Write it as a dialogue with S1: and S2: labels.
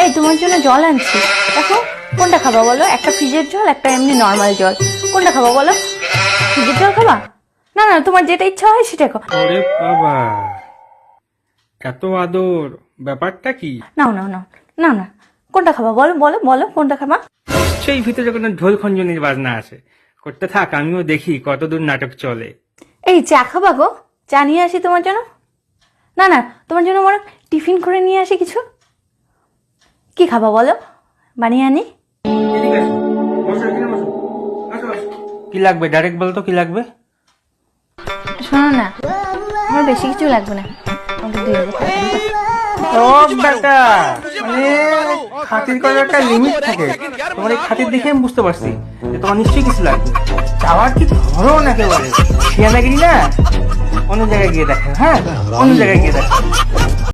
S1: এই তোমার জন্য জল আনছি, দেখো কোনটা খাবা বলো? একটা ফ্রিজের জল, একটা এমনি নর্মাল জল, কোনটা খাবা বলো? ফ্রিজের জল খাবা? না না, তোমার যেটা ইচ্ছা হয় সেটা খাও।
S2: ওরে বাবা, এত আদর, ব্যাপারটা কি?
S1: নাও নাও নাও, না না, কোনটা খাবা বলো বলো বলো, কোনটা খাবা?
S2: সেই ভিতরে কোনো ঢোল খঞ্জনির বাজনা আছে, করতে থাক, আমিও দেখি কতদূর নাটক চলে।
S1: এই চা খাবা গো? চা নিয়ে আসি তোমার জন্য। না না, তোমার জন্য বরং টিফিন করে নিয়ে আসি কিছু। কি খাবা বলো, বানিয়ে আনি?
S2: কি লাগবে ডাইরেক্ট বলতো, কি লাগবে?
S1: শোনো না, আমার বেশি কিছু লাগবে না, আমাকে 2,000 টাকা দিবে।
S2: ও বেটা, মানে খাতির করার একটা লিমিট থাকে। তোমার এই খাতির দেখে আমি বুঝতে পারছি যে তোমার নিশ্চয়ই কিছু লাগবে। চাওয়ার কি ধরো না, একেবারে শিয়ানাগিরি না। অন্য জায়গায় গিয়ে দেখো, হ্যাঁ অন্য জায়গায় গিয়ে দেখো।